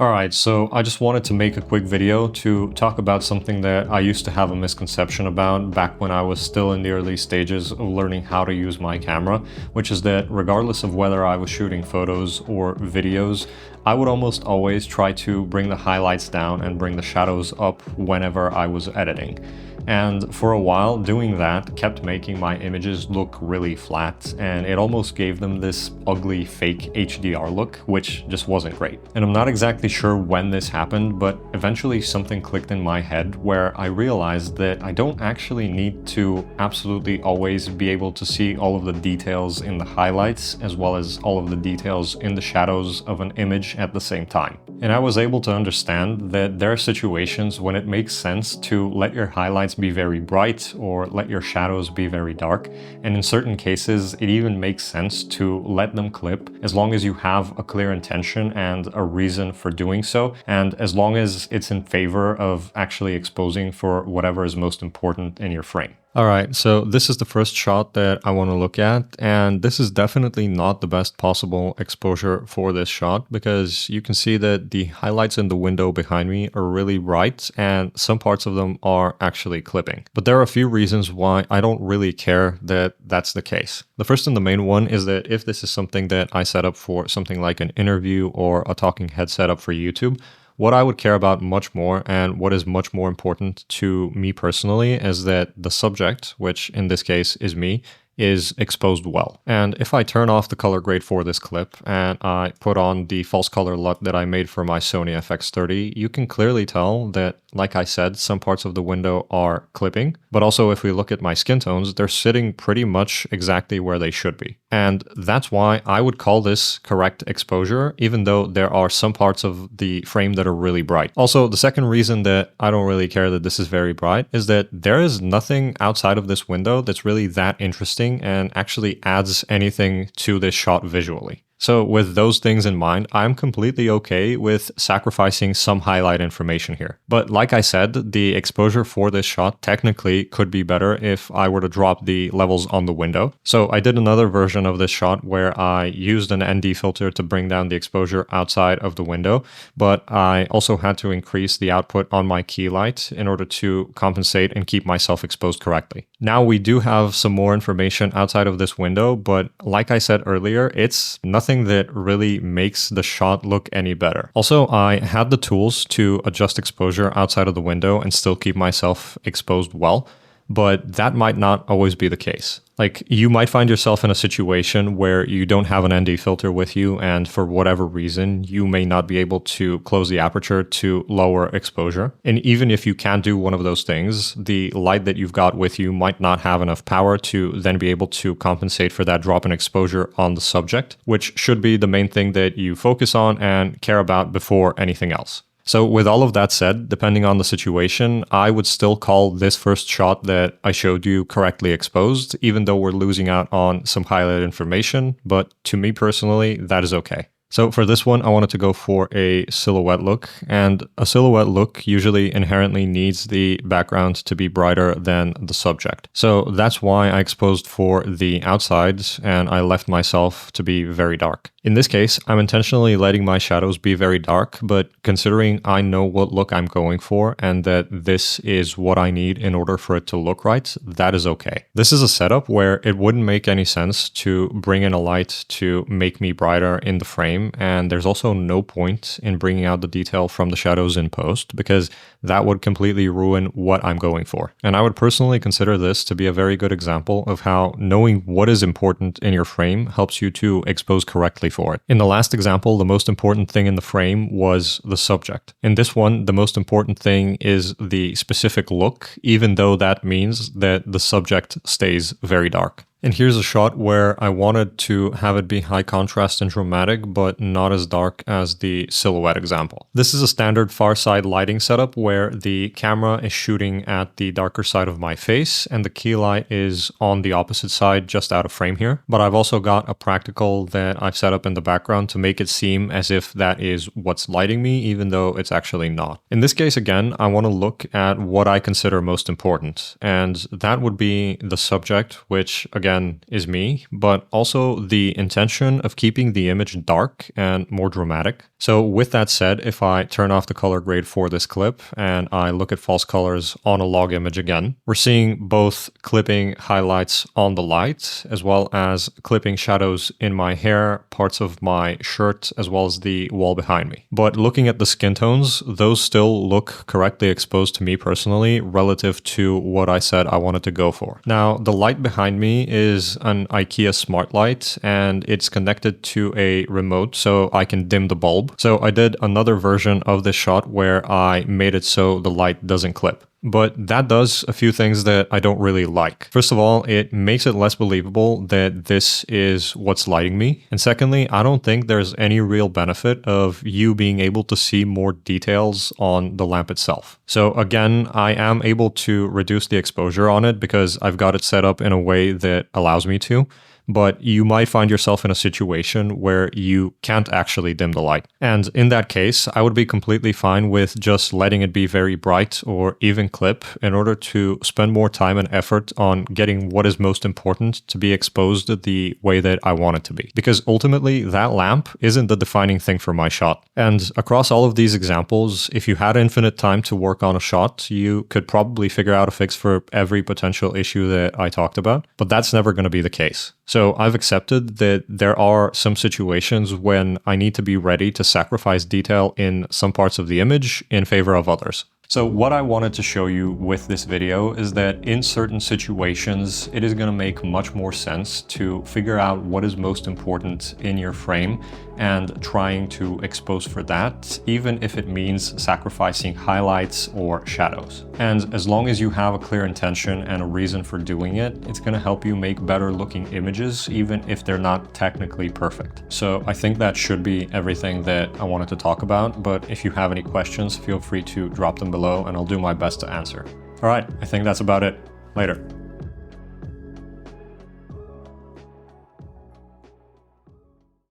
Alright, so I just wanted to make a quick video to talk about something that I used to have a misconception about back when I was still in the early stages of learning how to use my camera, which is that regardless of whether I was shooting photos or videos, I would almost always try to bring the highlights down and bring the shadows up whenever I was editing. And for a while, doing that kept making my images look really flat, and it almost gave them this ugly fake HDR look, which just wasn't great. And I'm not exactly sure when this happened, but eventually something clicked in my head where I realized that I don't actually need to absolutely always be able to see all of the details in the highlights as well as all of the details in the shadows of an image at the same time. And I was able to understand that there are situations when it makes sense to let your highlights be very bright or let your shadows be very dark. And in certain cases, it even makes sense to let them clip as long as you have a clear intention and a reason for doing so. And as long as it's in favor of actually exposing for whatever is most important in your frame. Alright, so this is the first shot that I want to look at, and this is definitely not the best possible exposure for this shot because you can see that the highlights in the window behind me are really bright and some parts of them are actually clipping. But there are a few reasons why I don't really care that that's the case. The first and the main one is that if this is something that I set up for something like an interview or a talking head setup for YouTube, what I would care about much more and what is much more important to me personally is that the subject, which in this case is me, is exposed well. And if I turn off the color grade for this clip and I put on the false color LUT that I made for my Sony FX30, you can clearly tell that, like I said, some parts of the window are clipping, but also if we look at my skin tones, they're sitting pretty much exactly where they should be. And that's why I would call this correct exposure, even though there are some parts of the frame that are really bright. Also, the second reason that I don't really care that this is very bright is that there is nothing outside of this window that's really that interesting and actually adds anything to this shot visually. So with those things in mind, I'm completely okay with sacrificing some highlight information here. But like I said, the exposure for this shot technically could be better if I were to drop the levels on the window. So I did another version of this shot where I used an ND filter to bring down the exposure outside of the window, but I also had to increase the output on my key light in order to compensate and keep myself exposed correctly. Now we do have some more information outside of this window, but like I said earlier, it's nothing that really makes the shot look any better. Also, I had the tools to adjust exposure outside of the window and still keep myself exposed well, but that might not always be the case. Like, you might find yourself in a situation where you don't have an ND filter with you, and for whatever reason, you may not be able to close the aperture to lower exposure. And even if you can't do one of those things, the light that you've got with you might not have enough power to then be able to compensate for that drop in exposure on the subject, which should be the main thing that you focus on and care about before anything else. So with all of that said, depending on the situation, I would still call this first shot that I showed you correctly exposed, even though we're losing out on some highlighted information, but to me personally, that is okay. So for this one, I wanted to go for a silhouette look, and a silhouette look usually inherently needs the background to be brighter than the subject. So that's why I exposed for the outsides and I left myself to be very dark. In this case, I'm intentionally letting my shadows be very dark, but considering I know what look I'm going for and that this is what I need in order for it to look right, that is okay. This is a setup where it wouldn't make any sense to bring in a light to make me brighter in the frame, and there's also no point in bringing out the detail from the shadows in post because that would completely ruin what I'm going for. And I would personally consider this to be a very good example of how knowing what is important in your frame helps you to expose correctly for it. In the last example, the most important thing in the frame was the subject. In this one, the most important thing is the specific look, even though that means that the subject stays very dark. And here's a shot where I wanted to have it be high contrast and dramatic, but not as dark as the silhouette example. This is a standard far side lighting setup where the camera is shooting at the darker side of my face and the key light is on the opposite side just out of frame here. But I've also got a practical that I've set up in the background to make it seem as if that is what's lighting me, even though it's actually not. In this case, again, I want to look at what I consider most important, and that would be the subject, which again, again, is me, but also the intention of keeping the image dark and more dramatic. So with that said, if I turn off the color grade for this clip and I look at false colors on a log image again, we're seeing both clipping highlights on the light as well as clipping shadows in my hair, parts of my shirt, as well as the wall behind me. But looking at the skin tones, those still look correctly exposed to me personally relative to what I said I wanted to go for. Now, the light behind me is an IKEA smart light and it's connected to a remote so I can dim the bulb. So I did another version of this shot where I made it so the light doesn't clip. But that does a few things that I don't really like. First of all, it makes it less believable that this is what's lighting me. And secondly, I don't think there's any real benefit of you being able to see more details on the lamp itself. So again, I am able to reduce the exposure on it because I've got it set up in a way that allows me to. But you might find yourself in a situation where you can't actually dim the light. And in that case, I would be completely fine with just letting it be very bright or even clip in order to spend more time and effort on getting what is most important to be exposed the way that I want it to be. Because ultimately, that lamp isn't the defining thing for my shot. And across all of these examples, if you had infinite time to work on a shot, you could probably figure out a fix for every potential issue that I talked about. But that's never going to be the case. So I've accepted that there are some situations when I need to be ready to sacrifice detail in some parts of the image in favor of others. So what I wanted to show you with this video is that in certain situations, it is going to make much more sense to figure out what is most important in your frame and trying to expose for that, even if it means sacrificing highlights or shadows. And as long as you have a clear intention and a reason for doing it, it's going to help you make better looking images, even if they're not technically perfect. So I think that should be everything that I wanted to talk about, but if you have any questions, feel free to drop them below and I'll do my best to answer. All right, I think that's about it. Later.